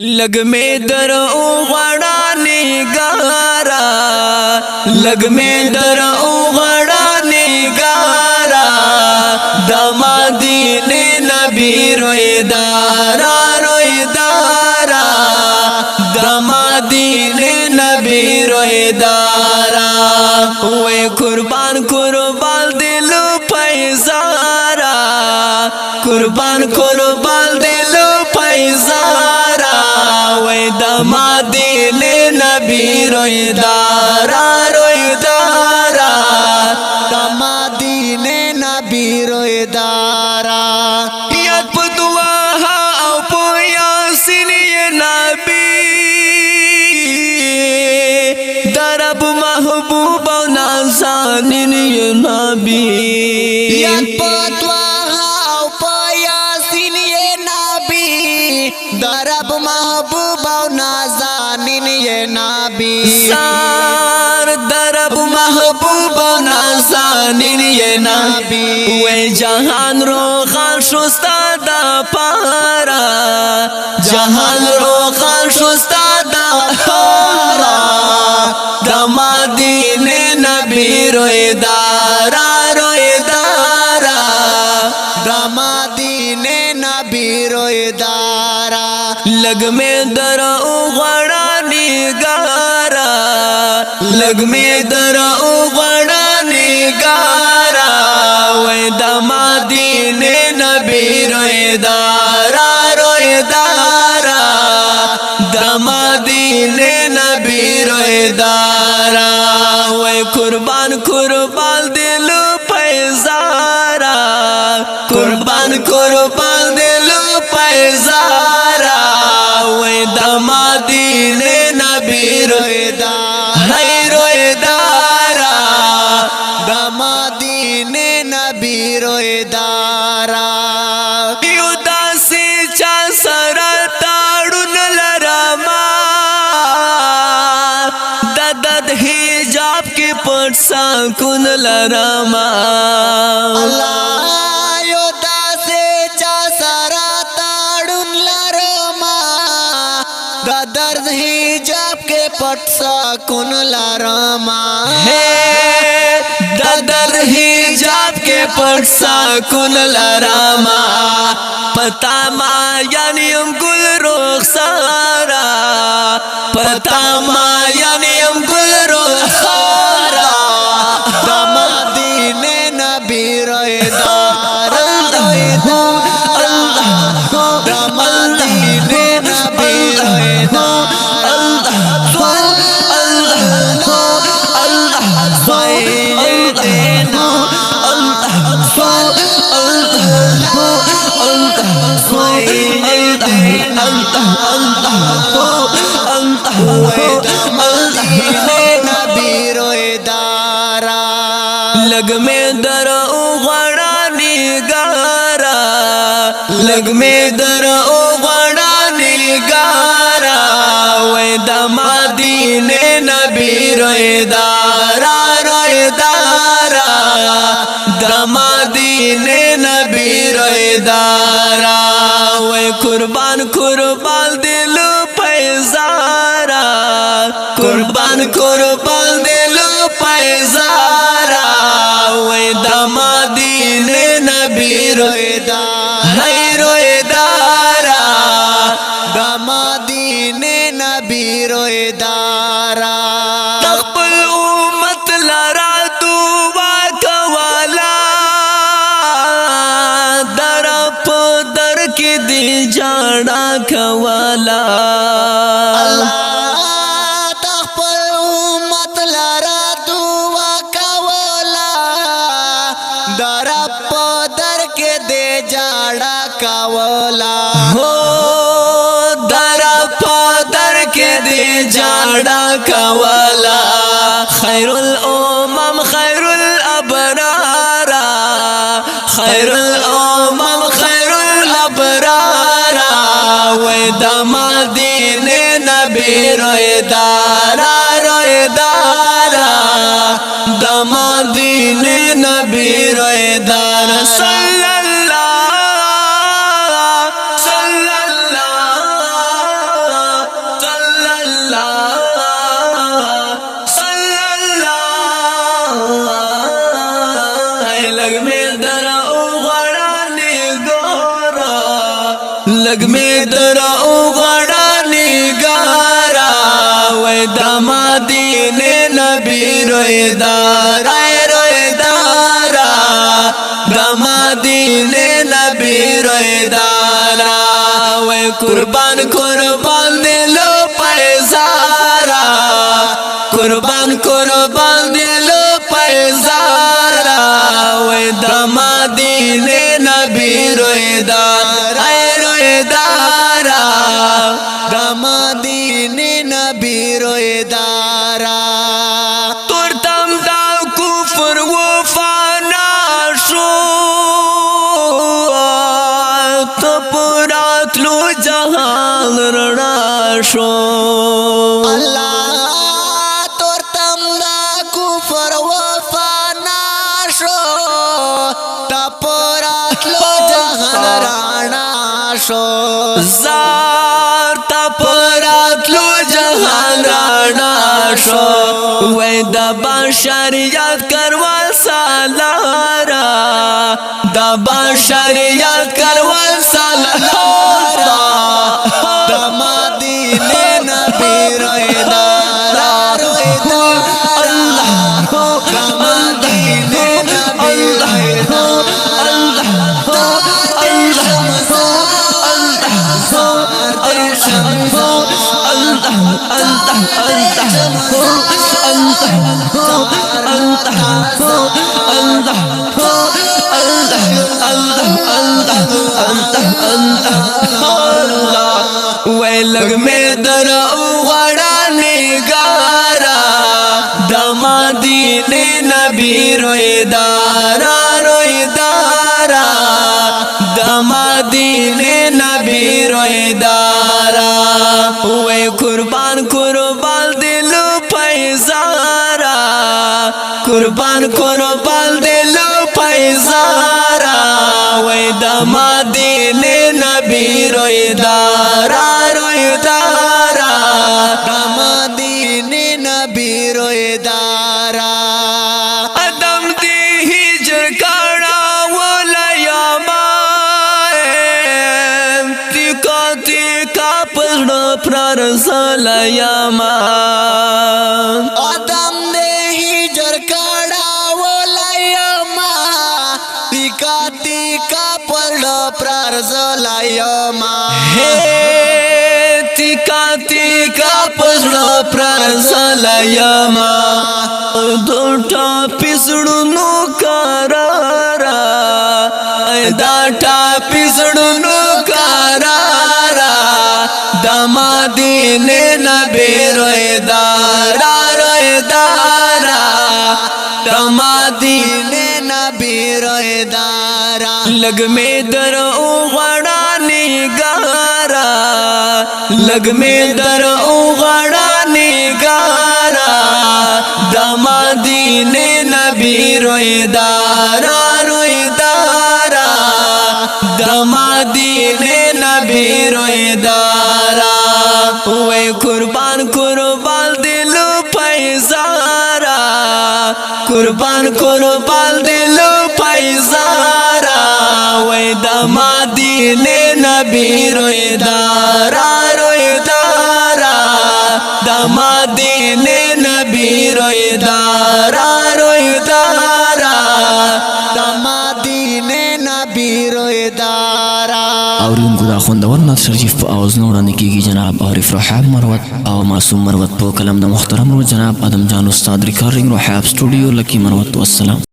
लग में दर उगड़ा निगारा, लग में दर उगड़ा निगारा, दमादीने नबी रोएदारा रोएदारा, दमादीने नबी रोएदारा। वे कुर्बान कुर्बान दिल पैसारा, कुर्बान कुर्बान दिल पैसारा, वे दमादीने नबी रोएदारा रोएदारा, दमादीने नबी रोएदारा। याद पतुआ आओ पोया सिनिए नबी, दरब महबूब नाज़ानिन ये नबी। याद पतुआ आओ पोया सिनिए नबी, दरब महबूब नाज़ानिन ये नबी। सार दरब महबूब नाज़ानिन ये नबी। वे जहान रोखान शुस्ता दा पारा, जहान रोखान शुस्ता दा पारा, दमादीने नबी रोएदारा रोएदारा, दमादीने नबी रोएदारा। लग में दर उगड़ा निगारा, लग में दर उगड़ा निगारा, वे दमादीने नबी रोएदारा रोएदारा, दमादीने नबी रोएदारा। वे कुर्बान कुर्बान दिल पैसारा, कुर्बान कुर्बान दिल पैसारा, वे दमादीने नबी रोएदारा रोएदारा, दमादीने नबी रोएदारा। उदासी चा सरा ताड़ुन लरमा, ददद हिजाब के पटसा कुन लरमा। दर्द हिजाब के पटसा कुन लारमा हे ददर हिजाब के पटसा कुन लरमा। पता मा यानी गुल रोख सारा, पता मा यानी गुल रोख सारा, दमादीने नबी रोएदारा रोएदारा, दमादीने नबी नबी रोएदारा। लग में दर उगड़ा निगारा, लग में दर उगड़ा निगारा, वे दमादीने नबी रोएदारा रोएदारा, दमादीने नबी रोएदारा। वे कुर्बान कुर्बान दिल पैसारा, कुर्बान कुर्बान दिल पैसारा, वे दमादीने नबी रोएदारा रोएदारा, दमादीने नबी रोएदारा। तक़बल उम्मत लरा दुआ कवाला, दरप दर के दी जाना कवाला। दर के दे जाड़ा कावला हो दर के दे जाड़ा कवाला। खैरुल उमम खैरुल अबरारा, खैरुल उमम खैरुल अबरारा, वे दमादीने नबी रोएदारा रोएदारा, दमादीने नबी रोएदारा। सल्लल्लाहु وای د مدینه نبی رویدار رویدارا د مدینه نبی رویدارا وای قربان قربان دلو پیزارا قربان قربان دلو پیزارا وای د مدینه نبی رویدار رویدارا د مدینه نبی رویدارا تورتم دا کفر و فانا شو تپرات لو جهان رنا شو الله تورتم دا کفر و فانا شو تپرات لو جهان رانا شو زار تپرات لو جهان رانا شو وای د بشریت کروال سالارا د بشریت کروال سالارا د مدینه نبی رویدارا رویدارا د مدینه نبی وای لګ مې در غړا نگارا د مدینه نبی رویدارا رویدارا د مدینه نبی رویدارا وای قربان قربان دل پیزارا قربان قربان دل پیزارا وای د مدینه نبی رویدارا رویدارا د مدینه نبی رویدارا ادم دی هجر کړه ولا ما تیکا تیکا پړ پر سلایا ما ادم دې هجر کړه ولایما تیکا تیکا پړ پر زلایما تیکا تیکا پړ پر سلایا ما دوټا پسړونو کارارا داټا پسړونو کارارا د مدینه نبی رویدارا رویدارا د مدینه نبی رویدارا لګ می در او غړا نگارا لګ می در او غړا نگارا د مدینه نبی رویدارا رویدارا د مدینه نبی رویدارا وای قربان قربان دل پیزارا قربان قربان دل پیزارا وای د مدینه نبی رویدارا رویدارا د مدینه نبی رویدارا رویدارا د مدینه نبی رویدارا اوریدونکو دا خوندور نعت شریف په اواز نه وړاندې کیږي جناب عارف رحاب مروت او معصوم مروت په کلام د محترم رو جناب ادم جان استاد ریکارډینګ رحاب سټوډیو لکی مروت والسلام